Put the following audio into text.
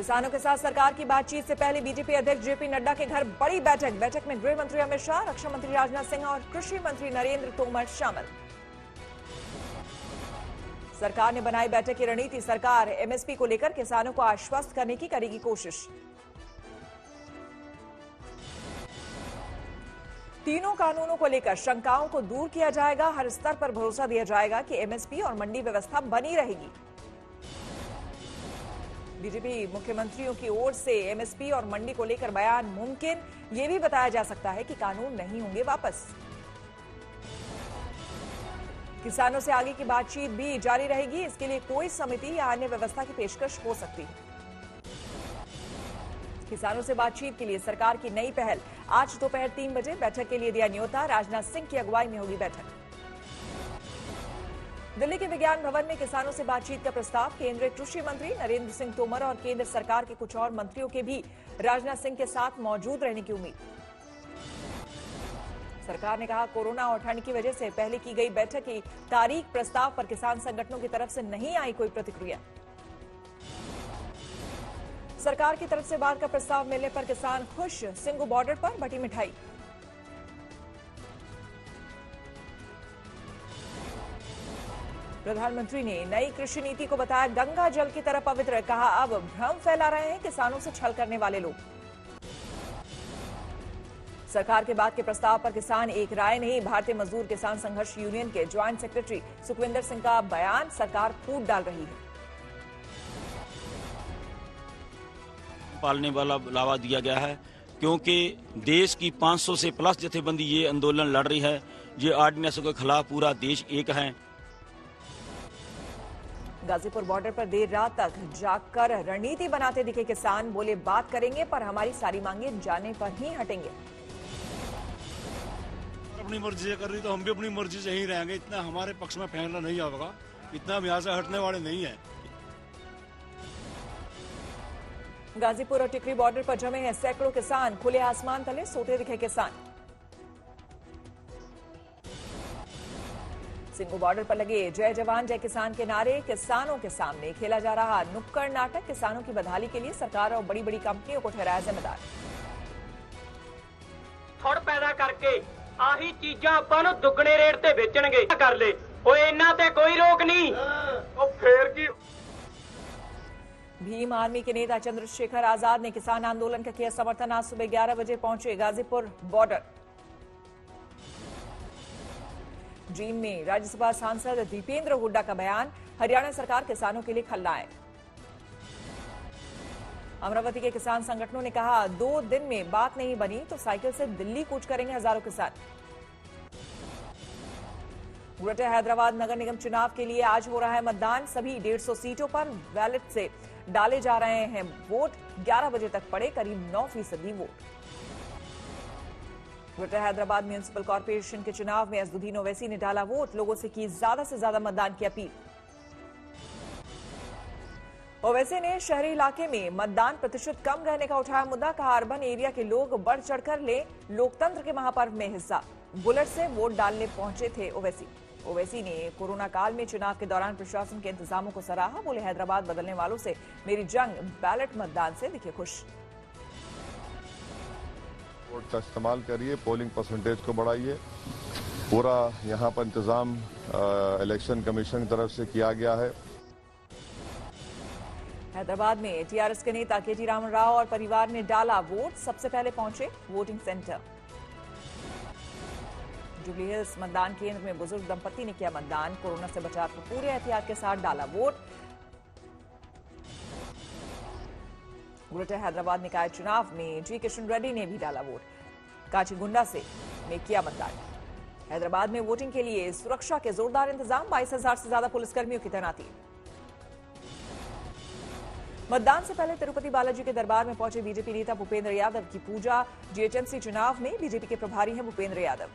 किसानों के साथ सरकार की बातचीत से पहले बीजेपी अध्यक्ष जेपी नड्डा के घर बड़ी बैठक में गृह मंत्री अमित शाह, रक्षा मंत्री राजनाथ सिंह और कृषि मंत्री नरेंद्र तोमर शामिल। सरकार ने बनाई बैठक की रणनीति, सरकार एमएसपी को लेकर किसानों को आश्वस्त करने की करेगी कोशिश। तीनों कानूनों को लेकर शंकाओं को दूर किया जाएगा, हर स्तर पर भरोसा दिया जाएगा कि एमएसपी और मंडी व्यवस्था बनी रहेगी। बीजेपी मुख्यमंत्रियों की ओर से एमएसपी और मंडी को लेकर बयान मुमकिन, यह भी बताया जा सकता है कि कानून नहीं होंगे वापस। किसानों से आगे की बातचीत भी जारी रहेगी, इसके लिए कोई समिति या अन्य व्यवस्था की पेशकश हो सकती है। किसानों से बातचीत के लिए सरकार की नई पहल, आज दोपहर 3 बजे बैठक के लिए दिया न्योता, राजनाथ सिंह की अगुवाई में होगी बैठक। दिल्ली के विज्ञान भवन में किसानों से बातचीत का प्रस्ताव, केंद्रीय कृषि मंत्री नरेंद्र सिंह तोमर और केंद्र सरकार के कुछ और मंत्रियों के भी राजनाथ सिंह के साथ मौजूद रहने की उम्मीद। सरकार ने कहा, कोरोना और ठंड की वजह से पहले की गई बैठक की तारीख प्रस्ताव पर किसान संगठनों की तरफ से नहीं आई कोई प्रतिक्रिया। सरकार की तरफ से बात का प्रस्ताव मिलने पर किसान खुश, सिंगू बॉर्डर पर बटी मिठाई। प्रधानमंत्री ने नई कृषि नीति को बताया गंगा जल की तरह पवित्र, कहा अब भ्रम फैला रहे हैं किसानों से छल करने वाले लोग। सरकार के बाद के प्रस्ताव पर किसान एक राय नहीं, भारतीय मजदूर किसान संघर्ष यूनियन के ज्वाइंट सेक्रेटरी सुखविंदर सिंह का बयान, सरकार फूट डाल रही है। पालने वाला लावा दिया गया है, क्योंकि देश की 500 से प्लस जथेबंदी ये आंदोलन लड़ रही है, ये ऑर्डिनेंस के खिलाफ पूरा देश एक है। गाजीपुर बॉर्डर पर देर रात तक जागकर रणनीति बनाते दिखे किसान, बोले बात करेंगे पर हमारी सारी मांगे जाने पर ही हटेंगे। अपनी मर्जी से कर रही तो हम भी अपनी मर्जी से ही रहेंगे, इतना हमारे पक्ष में फैसला नहीं आएगा, इतना हम यहाँ से हटने वाले नहीं है। गाजीपुर और टिकरी बॉर्डर पर जमे हैं सैकड़ों किसान, खुले आसमान तले सोते दिखे किसान। सिंगू बॉर्डर पर लगे जय जवान जय किसान के नारे, किसानों के सामने खेला जा रहा नुक्कड़ नाटक, किसानों की बदहाली के लिए सरकार और बड़ी बड़ी कंपनियों को ठहराया जिम्मेदार। थोड़ पैदा करके आही चीजां ਆਪਾਂ ਨੂੰ ਦੁੱਗਣੇ ਰੇਟ ਤੇ ਵੇਚਣਗੇ, ਕਰ ਲੈ ਓਏ ਇਹਨਾਂ ਤੇ ਕੋਈ ਰੋਕ ਨਹੀਂ। ਉਹ ਫੇਰ ਕੀ। भीम आर्मी के नेता चंद्रशेखर आजाद ने किसान आंदोलन का किया समर्थन, आज सुबह 11 बजे पहुंचे गाजीपुर बॉर्डर। जींद में राज्यसभा सांसद दीपेंद्र हुड्डा का बयान, हरियाणा सरकार किसानों के लिए खलनायक। अमरावती के किसान संगठनों ने कहा, 2 दिन में बात नहीं बनी तो साइकिल से दिल्ली कूच करेंगे हजारों किसान। ग्रेटर हैदराबाद नगर निगम चुनाव के लिए आज हो रहा है मतदान, सभी 150 सीटों पर बैलेट से डाले जा रहे हैं वोट, 11 बजे तक पड़े करीब 9% vote. Greater Hyderabad municipal corporation के चुनाव में असदुद्दीन ओवैसी ने डाला वोट, लोगों से की ज्यादा से ज्यादा मतदान की अपील। ओवैसी ने शहरी इलाके में मतदान प्रतिशत कम रहने का उठाया मुद्दा, कहा अर्बन एरिया के लोग बढ़ चढ़कर ले लोकतंत्र के महापर्व में हिस्सा, बुलेट से वोट डालने पहुंचे थे ओवैसी। ओवैसी ने कोरोना काल में चुनाव के दौरान प्रशासन के इंतजामों को सराहा, बोले हैदराबाद बदलने वालों से मेरी जंग, बैलेट मतदान से दिखे खुश। वोट का इस्तेमाल करिए, पोलिंग परसेंटेज को बढ़ाइए, पूरा यहाँ पर इंतजाम इलेक्शन कमीशन की तरफ से किया गया है। हैदराबाद में टीआरएस के नेता केटी रामन राव और परिवार ने डाला वोट, सबसे पहले पहुंचे वोटिंग सेंटर। जुबली हिल्स मतदान केंद्र में बुजुर्ग दंपति ने किया मतदान, कोरोना से बचाव को पूरे एहतियात के साथ डाला वोट। ग्रेटर हैदराबाद निकाय चुनाव में जी किशन रेड्डी ने भी डाला वोट, काचीगुंडा से में किया मतदान। हैदराबाद में वोटिंग के लिए सुरक्षा के जोरदार इंतजाम, 22,000 से ज्यादा पुलिसकर्मियों की तैनाती। मतदान से पहले तिरुपति बालाजी के दरबार में पहुंचे बीजेपी नेता भूपेंद्र यादव की पूजा, जीएचएमसी चुनाव में बीजेपी के प्रभारी हैं भूपेंद्र यादव।